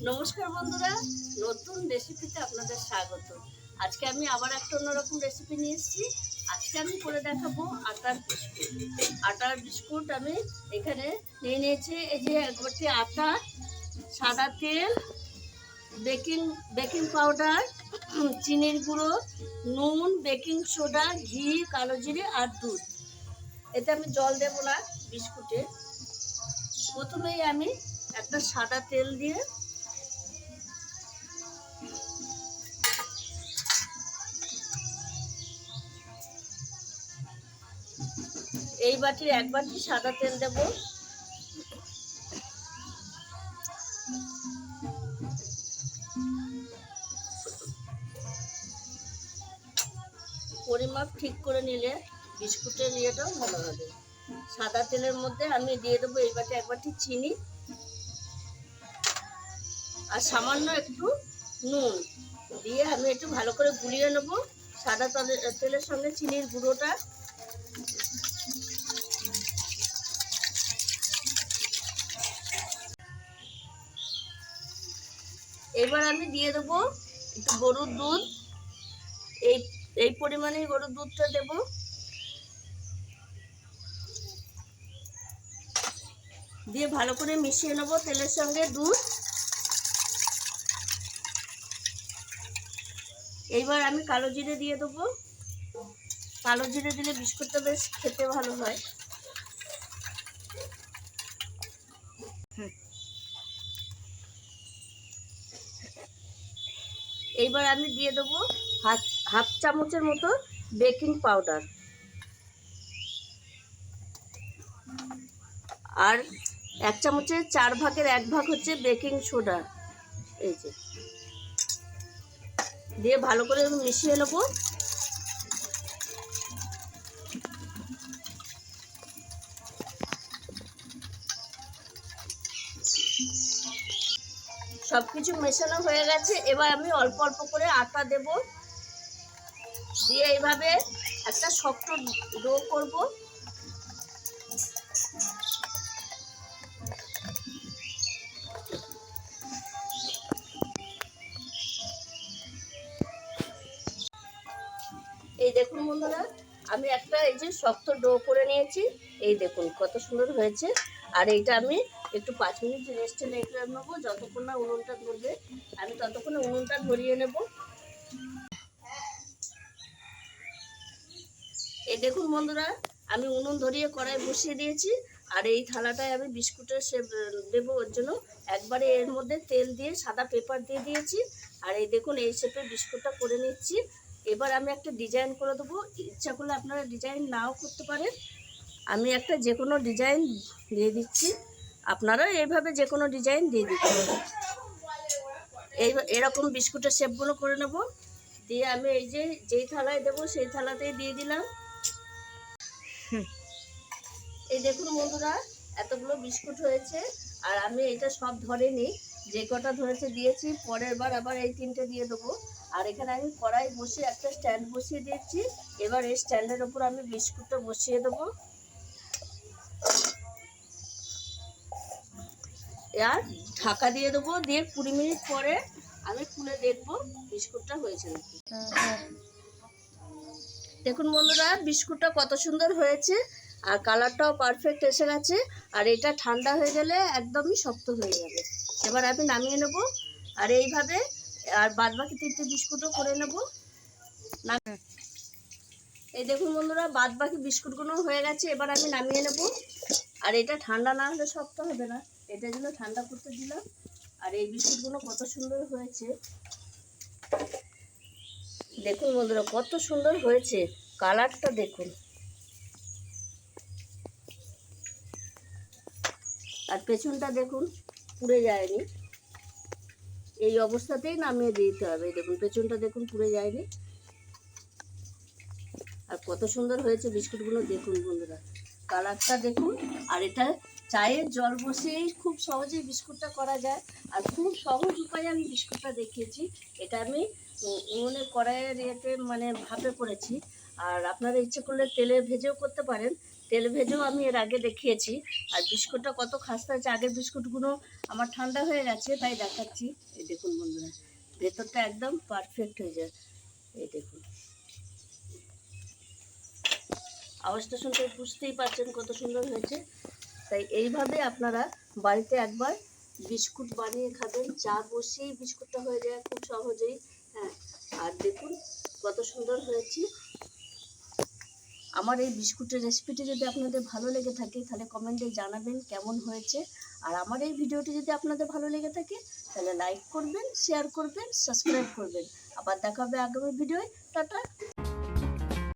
নমস্কার বন্ধুরা, নতুন রেসিপিতে আপনাদের স্বাগত। আজকে আমি আবার একটা অন্যরকম রেসিপি নিয়ে এসেছি। আজকে আমি করে দেখাবো আটার বিস্কুট। আটার বিস্কুট আমি এখানে নিয়ে নিয়েছি। এই যে এক বাটি আটা, সাদা তেল, বেকিং বেকিং পাউডার, চিনির গুঁড়ো, নুন, বেকিং সোডা, ঘি, কালো জিরে আর দুধ। এতে আমি জল দেবো না বিস্কুটে। প্রথমেই আমি একটা সাদা তেল দিয়ে এই বাটির এক বাটি সাদা তেল দেব। পরিমাপ ঠিক করে নিলে বিস্কুটের ইয়েটাও ভালো হবে। সাদা তেলের মধ্যে আমি দিয়ে দেবো এই বাটি এক বাটি চিনি আর সামান্য একটু নুন দিয়ে আমি একটু ভালো করে গুলিয়ে নেব সাদা তেলের সঙ্গে চিনির গুঁড়োটা। এবার আমি দিয়ে দেবো একটু গরুর দুধ। এই এই পরিমাণে গরুর দুধটা দেব। দিয়ে ভালো করে মিশিয়ে নেব তেলের সঙ্গে দুধ। এইবার আমি কালো জিরে দিয়ে দেবো। কালো জিরে দিলে বিস্কুটটা বেশ খেতে ভালো হয়। এইবার আমি দিয়ে দেবো হাফ চামচের মতো বেকিং পাউডার আর এক চামচের 4 ভাগের 1 ভাগ হচ্ছে বেকিং সোডা। এই যে দিয়ে ভালো করে মিশিয়ে নেব। সবকিছু মেশানো হয়ে গেছে। এবার আমি অল্প অল্প করে আটা দেব, দিয়ে এইভাবে একটা শক্ত ডো করব। এই দেখুন বন্ধুরা, আমি একটা এই যে শক্ত ডো করে নিয়েছি। এই দেখুন কত সুন্দর হয়েছে। আর এইটা আমি একটু 5 মিনিট রেস্টে রেখে নেবো। যতক্ষণ না উনুনটা ধরবে আমি ততক্ষণে উনুনটা ধরিয়ে নেব। এই দেখুন বন্ধুরা, আমি উনুন ধরিয়ে কড়াই বসিয়ে দিয়েছি। আর এই থালাটায় আমি বিস্কুটের শেপ দেবো, ওর জন্য একবারে এর মধ্যে তেল দিয়ে সাদা পেপার দিয়ে দিয়েছি। আর এই দেখুন এই শেপে বিস্কুটটা করে নিচ্ছি। এবার আমি একটা ডিজাইন করে দেবো। ইচ্ছা করলে আপনারা ডিজাইন নাও করতে পারেন। আমি একটা যে কোনো ডিজাইন দিয়ে দিচ্ছি, আপনারা এইভাবে যে কোনো ডিজাইন দিয়ে দিতে পারেন। এরকম বিস্কুটের শেপগুলো করে নেব। দিয়ে আমি এই যে যেই থালায় দেবো সেই থালাতেই দিয়ে দিলাম। এই দেখুন বন্ধুরা, এতগুলো বিস্কুট হয়েছে। আর আমি এটা সব ধরেনি, যে কটা ধরেছে দিয়েছি। পরের বার আবার এই 3টে দিয়ে দেবো। আর এখানে আমি কড়াই বসিয়ে একটা স্ট্যান্ড বসিয়ে দিয়েছি। এবার এই স্ট্যান্ডের ওপর আমি বিস্কুটটা বসিয়ে দেবো। আর ঢাকা দিয়ে দেবো। দিয়ে 20 মিনিট পরে আমি খুলে দেখবো বিস্কুটটা হয়েছে নাকি। দেখুন বন্ধুরা, বিস্কুটটা কত সুন্দর হয়েছে আর কালারটাও পারফেক্ট এসে গেছে। আর এটা ঠান্ডা হয়ে গেলে একদমই শক্ত হয়ে যাবে। এবার আমি নামিয়ে নেব। আর এইভাবে আর বাদবাকি 3টে বিস্কুটও করে নেব। এই দেখুন বন্ধুরা, বাদবাকি বিস্কুটগুলো হয়ে গেছে। এবার আমি নামিয়ে নেব। আর এটা ঠান্ডা না হলে শক্ত হবে না, এটার জন্য ঠান্ডা করতে দিলাম। আর এই বিস্কুটগুলো কত সুন্দর হয়েছে দেখুন বন্ধুরা, কত সুন্দর হয়েছে। কালারটা দেখুন। আর পেছনটা দেখুন, পুড়ে যায়নি। এই অবস্থাতেই নামিয়ে দিতে হবে। দেখুন পেছনটা দেখুন, পুড়ে যায়নি। আর কত সুন্দর হয়েছে বিস্কুটগুলো দেখুন বন্ধুরা, কালারটা দেখুন। আর এটা চায়ের জল বসিয়েই খুব সহজেই বিস্কুটটা করা যায়। আর খুব সহজ উপায়ে আমি বিস্কুটটা দেখিয়েছি। এটা আমি উনুনে কড়াইয়ের ইয়েতে মানে ভাপে করেছি। আর আপনারা ইচ্ছে করলে তেলে ভেজেও করতে পারেন। তেল ভেজেও আমি এর আগে দেখিয়েছি। আর বিস্কুটটা কত খাস্তা হয়েছে, আগের বিস্কুটগুলো আমার ঠান্ডা হয়ে গেছে তাই দেখাচ্ছি। এই দেখুন বন্ধুরা, ভেতরটা একদম পারফেক্ট হয়ে যায়। এই দেখুন, আওয়াজটা শুনতে বুঝতেই পারছেন কত সুন্দর হয়েছে। তাই এইভাবে আপনারা বাড়িতে একবার বিস্কুট বানিয়ে খাবেন। চা বসিয়েই বিস্কুটটা হয়ে যায় খুব সহজেই। হ্যাঁ, আর দেখুন কত সুন্দর হয়েছে। আমার এই বিস্কুটের রেসিপিটি যদি আপনাদের ভালো লেগে থাকে তাহলে কমেন্টে জানাবেন কেমন হয়েছে। আর আমার এই ভিডিওটি যদি আপনাদের ভালো লেগে থাকে তাহলে লাইক করবেন, শেয়ার করবেন, সাবস্ক্রাইব করবেন। আবার দেখা হবে আগামী ভিডিওয়। টাটা।